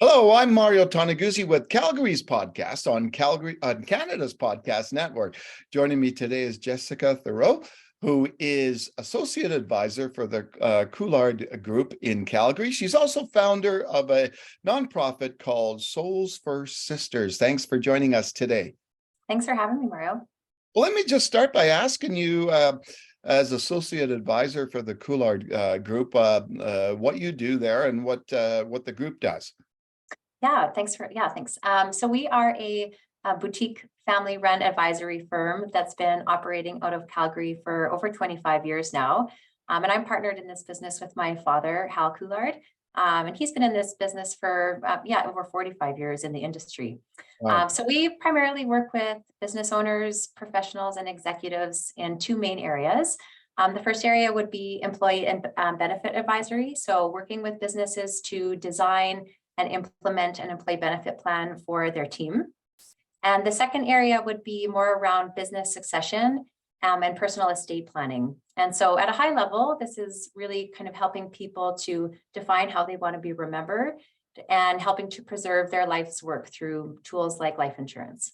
Hello, I'm Mario Toneguzzi with Calgary's podcast on Canada's podcast network. Joining me today is Jessica Theroux, who is associate advisor for the Couillard Group in Calgary. She's also founder of a nonprofit called Souls for Sisters. Thanks for joining us today. Thanks for having me, Mario. Well, let me just start by asking you, as associate advisor for the Couillard Group, what you do there and what the group does. Thanks. So we are a boutique family-run advisory firm that's been operating out of Calgary for over 25 years now. And I'm partnered in this business with my father, Hal Couillard. And he's been in this business for over 45 years in the industry. Wow. So we primarily work with business owners, professionals, and executives in two main areas. The first area would be employee and benefit advisory. So working with businesses to design and implement an employee benefit plan for their team. And the second area would be more around business succession and personal estate planning. And so at a high level, this is really kind of helping people to define how they want to be remembered and helping to preserve their life's work through tools like life insurance.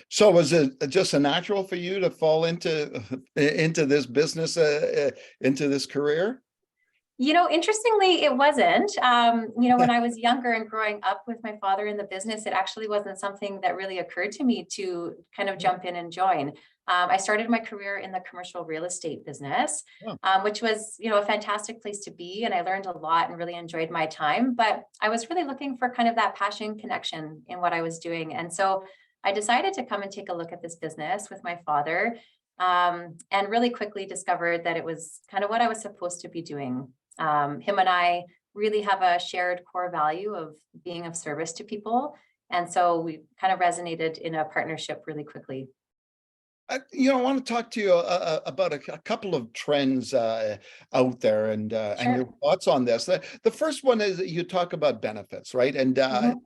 So was it just a natural for you to fall into this business, into this career? Interestingly, it wasn't. When I was younger and growing up with my father in the business, it actually wasn't something that really occurred to me to kind of jump in and join. I started my career in the commercial real estate business, which was, a fantastic place to be. And I learned a lot and really enjoyed my time. But I was really looking for kind of that passion connection in what I was doing. And so I decided to come and take a look at this business with my father, and really quickly discovered that it was kind of what I was supposed to be doing. Him and I really have a shared core value of being of service to people. And so we kind of resonated in a partnership really quickly. I want to talk to you about a couple of trends out there and your thoughts on this. The first one is that you talk about benefits, right? And how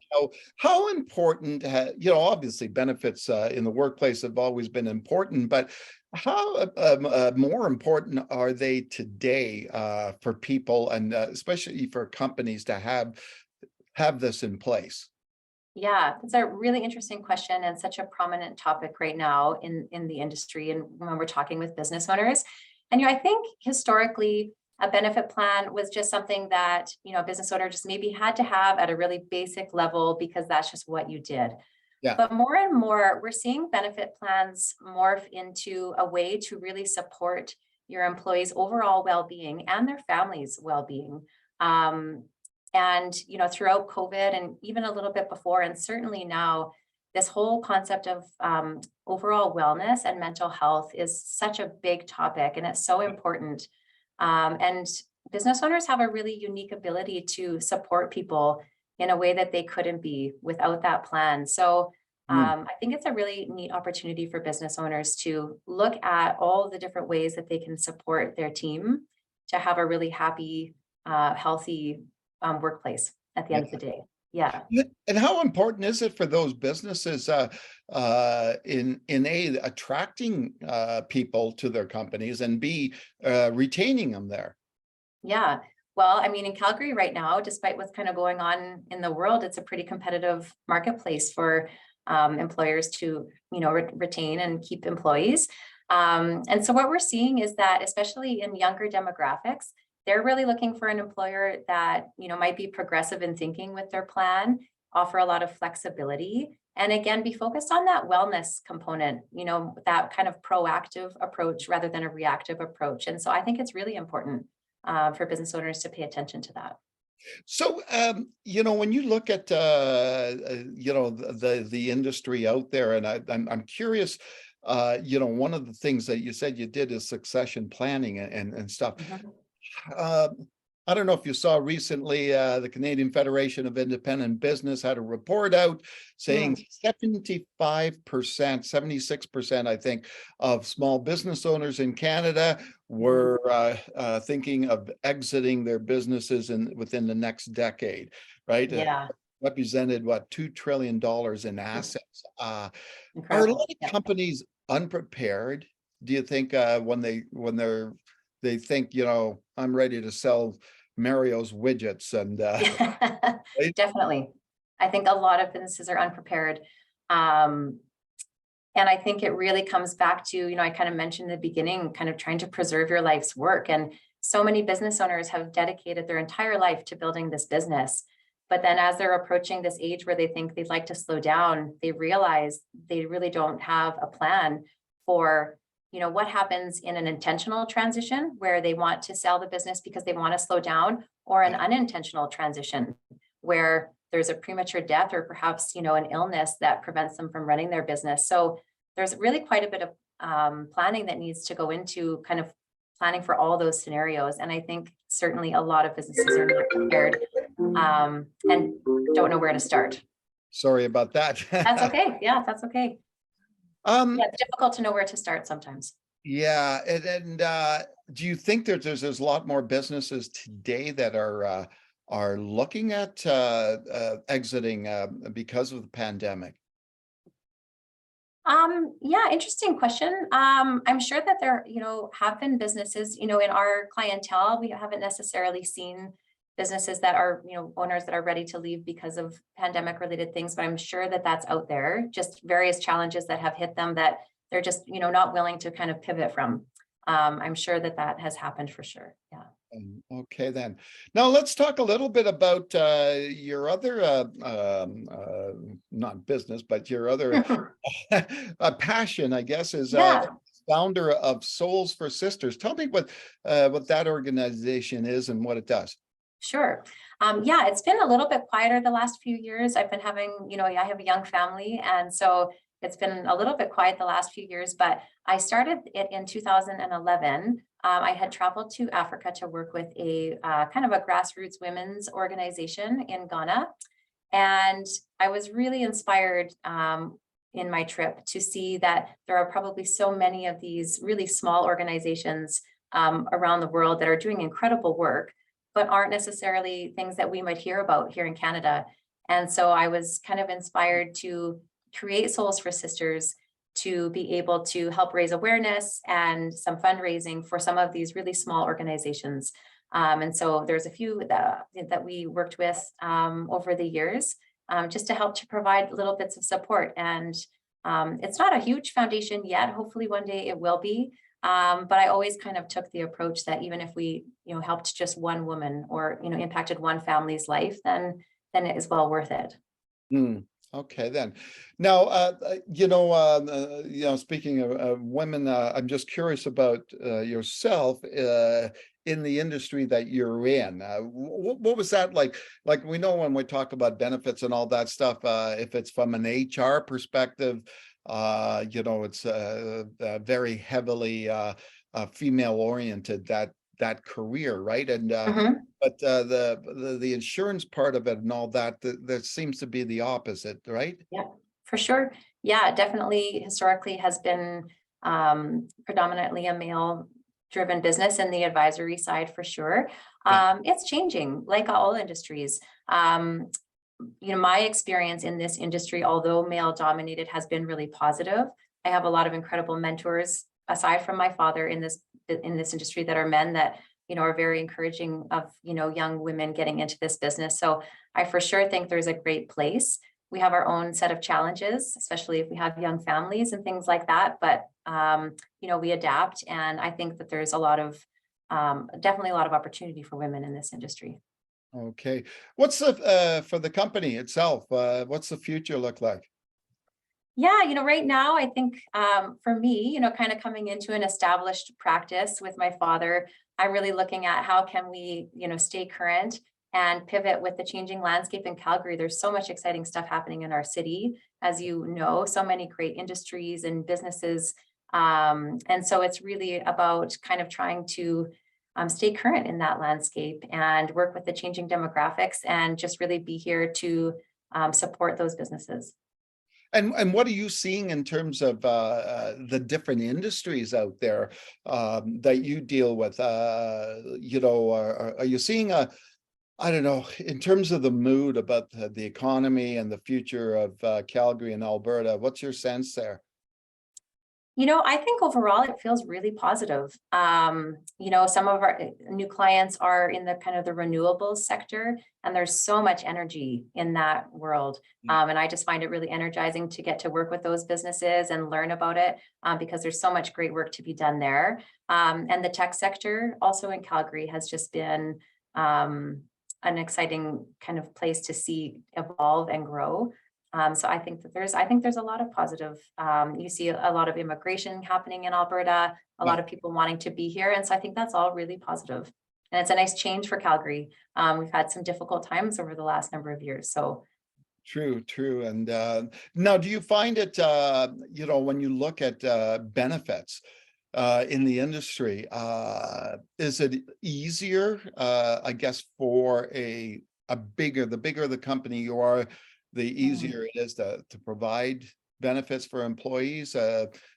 important, obviously benefits in the workplace have always been important, but how more important are they today for people and especially for companies to have this in place? Yeah, it's a really interesting question and such a prominent topic right now in the industry and when we're talking with business owners. And I think historically a benefit plan was just something that a business owner just maybe had to have at a really basic level because that's just what you did. Yeah. But more and more, we're seeing benefit plans morph into a way to really support your employees' overall well-being and their families' well-being. And throughout COVID and even a little bit before, and certainly now, this whole concept of overall wellness and mental health is such a big topic, and it's so important. And business owners have a really unique ability to support people in a way that they couldn't be without that plan. So I think it's a really neat opportunity for business owners to look at all the different ways that they can support their team to have a really happy, healthy workplace at the end of the day. Yeah. And how important is it for those businesses in attracting people to their companies and B, retaining them there? Yeah. Well, I mean, in Calgary right now, despite what's kind of going on in the world, it's a pretty competitive marketplace for employers to, retain and keep employees. And so what we're seeing is that, especially in younger demographics, they're really looking for an employer that, might be progressive in thinking with their plan, offer a lot of flexibility, and again, be focused on that wellness component, that kind of proactive approach rather than a reactive approach. And so I think it's really important for business owners to pay attention to that. So, when you look at, the industry out there, and I'm curious, one of the things that you said you did is succession planning and stuff. I don't know if you saw recently, the Canadian Federation of Independent Business had a report out saying 75%, 76%, I think, of small business owners in Canada were thinking of exiting their businesses within the next decade, right? Yeah. Represented $2 trillion in assets. Are a lot of companies unprepared, do you think, when they think, I'm ready to sell Mario's widgets and Definitely. I think a lot of businesses are unprepared. And I think it really comes back to, I kind of mentioned in the beginning, kind of trying to preserve your life's work. And so many business owners have dedicated their entire life to building this business. But then as they're approaching this age where they think they'd like to slow down, they realize they really don't have a plan for, what happens in an intentional transition where they want to sell the business because they want to slow down, or an unintentional transition where there's a premature death or perhaps, an illness that prevents them from running their business. So there's really quite a bit of planning that needs to go into kind of planning for all those scenarios. And I think certainly a lot of businesses are not prepared and don't know where to start. Sorry about that. That's okay. Yeah, that's okay. Yeah, it's difficult to know where to start sometimes. Yeah, and do you think there's a lot more businesses today that are looking at exiting because of the pandemic? Yeah, interesting question. I'm sure that there, have been businesses, in our clientele, we haven't necessarily seen businesses that are, owners that are ready to leave because of pandemic related things, but I'm sure that that's out there, just various challenges that have hit them that they're just, not willing to kind of pivot from. I'm sure that that has happened for sure. Yeah. Okay, then. Now let's talk a little bit about your other, not business, but your other passion, I guess, is Yeah. founder of Souls for Sisters. Tell me what that organization is and what it does. Sure. Yeah, it's been a little bit quieter the last few years. I've been having, I have a young family, and so it's been a little bit quiet the last few years, but I started it in 2011. I had traveled to Africa to work with a kind of a grassroots women's organization in Ghana. And I was really inspired in my trip to see that there are probably so many of these really small organizations around the world that are doing incredible work, but aren't necessarily things that we might hear about here in Canada. And so I was kind of inspired to create Souls for Sisters to be able to help raise awareness and some fundraising for some of these really small organizations. And so there's a few that we worked with over the years just to help to provide little bits of support. And it's not a huge foundation yet. Hopefully one day it will be. But I always kind of took the approach that even if we, helped just one woman or, impacted one family's life, then it is well worth it. Okay, then. Now, speaking of women, I'm just curious about yourself in the industry that you're in. What was that like? Like, we know when we talk about benefits and all that stuff, if it's from an HR perspective, it's very heavily female oriented, that career, right? And but the insurance part of it and all that, that seems to be the opposite, right? Yeah, for sure. Yeah, definitely historically has been predominantly a male driven business in the advisory side for sure. It's changing like all industries. My experience in this industry, although male dominated, has been really positive. I have a lot of incredible mentors aside from my father in this industry that are men that, are very encouraging of, young women getting into this business. So I for sure think there's a great place. We have our own set of challenges, especially if we have young families and things like that. But, we adapt. And I think that there's definitely a lot of opportunity for women in this industry. Okay. What's for the company itself? What's the future look like? Yeah, right now, I think for me, kind of coming into an established practice with my father, I'm really looking at how can we, stay current and pivot with the changing landscape in Calgary. There's so much exciting stuff happening in our city, as you know, so many great industries and businesses. And so it's really about kind of trying to stay current in that landscape and work with the changing demographics and just really be here to support those businesses. And what are you seeing in terms of the different industries out there that you deal with? Are you seeing I don't know, in terms of the mood about the economy and the future of Calgary and Alberta, what's your sense there? I think overall it feels really positive. Some of our new clients are in the kind of the renewables sector, and there's so much energy in that world. And I just find it really energizing to get to work with those businesses and learn about it, because there's so much great work to be done there. And the tech sector also in Calgary has just been an exciting kind of place to see evolve and grow. So I think there's a lot of positive. You see a lot of immigration happening in Alberta, a lot of people wanting to be here, and so I think that's all really positive. And it's a nice change for Calgary. We've had some difficult times over the last number of years, so. True. And now, do you find it, when you look at benefits in the industry, is it easier, I guess, for the bigger the company you are, the easier it is to provide benefits for employees?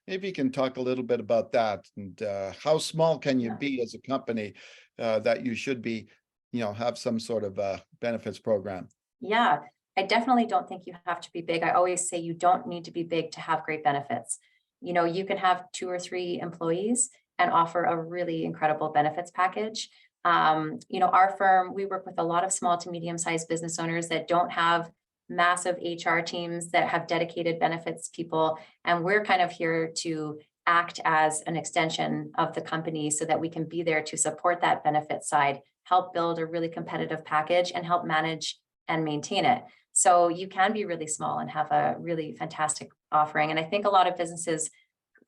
Maybe you can talk a little bit about that, and how small can you be as a company that you should be, have some sort of benefits program? Yeah, I definitely don't think you have to be big. I always say you don't need to be big to have great benefits. You can have 2 or 3 employees and offer a really incredible benefits package. Our firm, we work with a lot of small to medium-sized business owners that don't have massive HR teams, that have dedicated benefits people. And we're kind of here to act as an extension of the company so that we can be there to support that benefit side, help build a really competitive package, and help manage and maintain it. So you can be really small and have a really fantastic offering. And I think a lot of businesses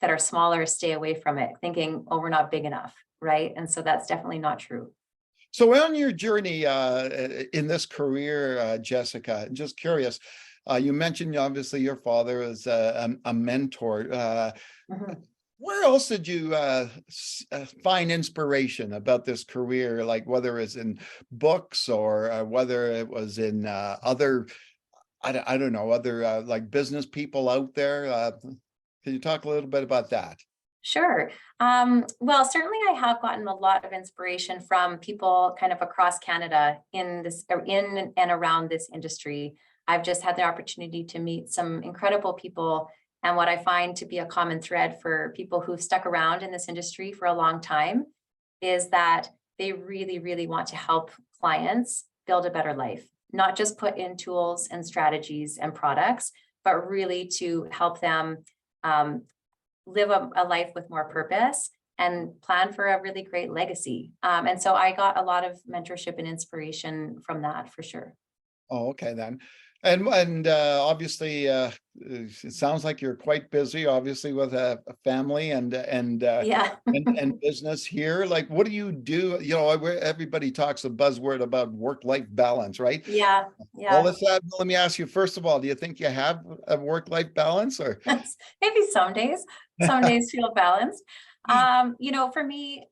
that are smaller stay away from it, thinking, oh, we're not big enough, right? And so that's definitely not true. So on your journey in this career, Jessica, just curious, you mentioned obviously your father is a mentor. Where else did you find inspiration about this career? Like whether it's in books or whether it was in other, I don't know, other like business people out there? Can you talk a little bit about that? Sure. Well, certainly I have gotten a lot of inspiration from people kind of across Canada in and around this industry. I've just had the opportunity to meet some incredible people. And what I find to be a common thread for people who've stuck around in this industry for a long time is that they really, really want to help clients build a better life, not just put in tools and strategies and products, but really to help them live a life with more purpose and plan for a really great legacy. And so I got a lot of mentorship and inspiration from that for sure. Oh, okay then. And obviously, it sounds like you're quite busy, obviously, with a family and Yeah. and business here. Like, what do you do? Everybody talks a buzzword about work-life balance, right? Yeah. Well, Yeah. let me ask you, first of all, do you think you have a work-life balance, or? Maybe some days feel balanced. For me,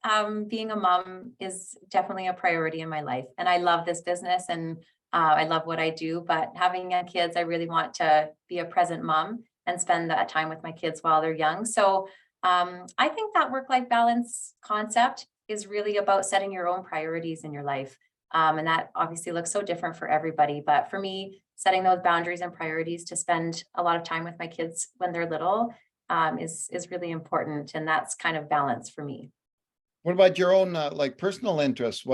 being a mom is definitely a priority in my life. And I love this business and I love what I do, but having young kids, I really want to be a present mom and spend that time with my kids while they're young. So I think that work-life balance concept is really about setting your own priorities in your life. And that obviously looks so different for everybody. But for me, setting those boundaries and priorities to spend a lot of time with my kids when they're little is really important. And that's kind of balance for me. What about your own like personal interests?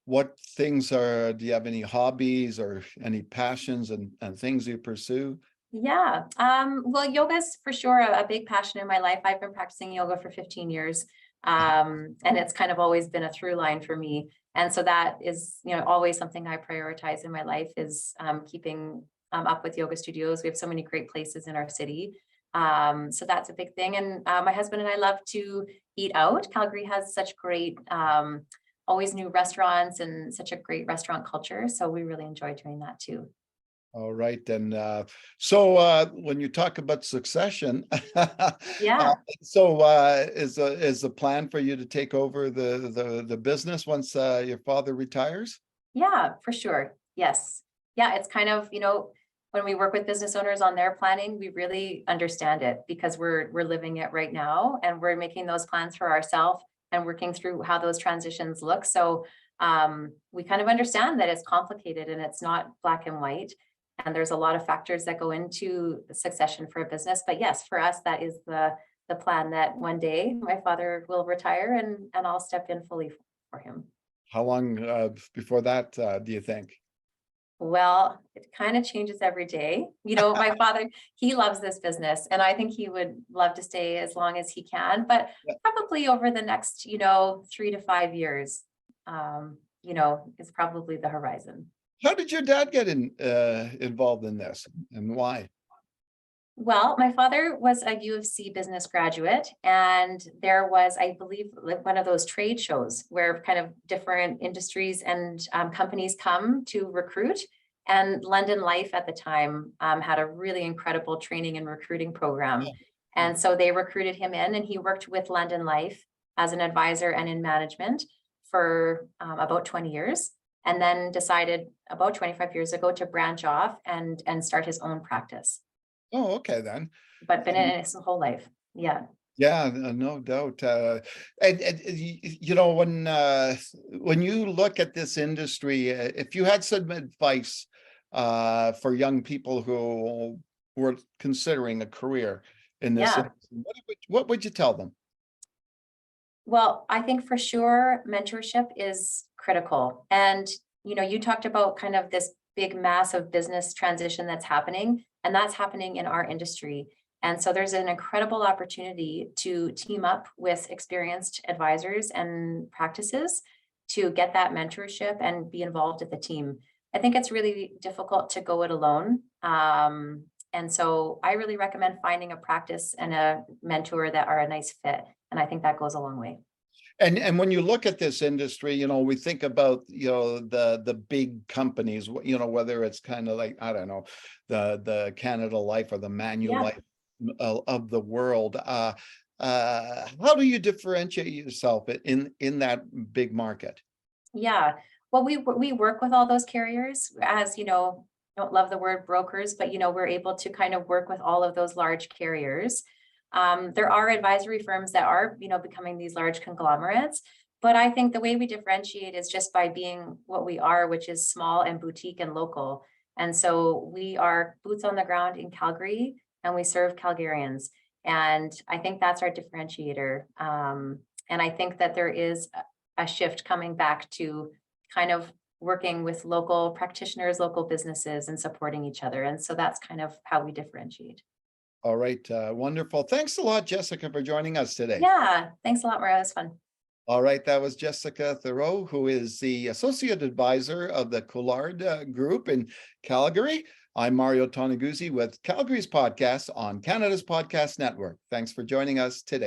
What things do you have any hobbies or any passions and things you pursue? Yeah. Well, yoga is for sure a big passion in my life. I've been practicing yoga for 15 years. And it's kind of always been a through line for me. And so that is, always something I prioritize in my life is keeping up with yoga studios. We have so many great places in our city. So that's a big thing. And my husband and I love to eat out. Calgary has such great, always new restaurants and such a great restaurant culture. So we really enjoy doing that too. All right. And so when you talk about succession, Yeah. is the plan for you to take over the business once your father retires? Yeah, for sure. Yes. Yeah, it's kind of, when we work with business owners on their planning, we really understand it because we're living it right now and we're making those plans for ourselves and working through how those transitions look. So we kind of understand that it's complicated and it's not black and white. And there's a lot of factors that go into the succession for a business. But yes, for us, that is the the plan that one day my father will retire and I'll step in fully for him. How long before that do you think? Well, it kind of changes every day. You know, my father, he loves this business and I think he would love to stay as long as he can, but Yeah. probably over the next, 3 to 5 years, is probably the horizon. How did your dad get involved in this, and why? Well, my father was a U of C business graduate, and there was, I believe, like one of those trade shows where kind of different industries and companies come to recruit. And London Life at the time had a really incredible training and recruiting program. And so they recruited him in, and he worked with London Life as an advisor and in management for about 20 years, and then decided about 25 years ago to branch off and start his own practice. Oh, okay then. But been in it his whole life. Yeah. Yeah, no doubt. When you look at this industry, if you had some advice for young people who were considering a career in this Yeah. industry, what would you tell them? Well, I think for sure mentorship is critical. And, you talked about kind of this big massive business transition that's happening, and that's happening in our industry. And so there's an incredible opportunity to team up with experienced advisors and practices to get that mentorship and be involved with the team. I think it's really difficult to go it alone. And so I really recommend finding a practice and a mentor that are a nice fit. And I think that goes a long way. And when you look at this industry, we think about, the big companies, whether it's kind of like, I don't know, the Canada Life or the Manulife of the world. How do you differentiate yourself in that big market? Yeah. Well, we work with all those carriers, as don't love the word brokers, but we're able to kind of work with all of those large carriers. There are advisory firms that are, becoming these large conglomerates, but I think the way we differentiate is just by being what we are, which is small and boutique and local. And so we are boots on the ground in Calgary, and we serve Calgarians. And I think that's our differentiator. And I think that there is a shift coming back to kind of working with local practitioners, local businesses, and supporting each other. And so that's kind of how we differentiate. All right. Wonderful. Thanks a lot, Jessica, for joining us today. Yeah. Thanks a lot, Maria. It was fun. All right. That was Jessica Theroux, who is the Associate Advisor of the Couillard Group in Calgary. I'm Mario Toneguzzi with Calgary's podcast on Canada's Podcast Network. Thanks for joining us today.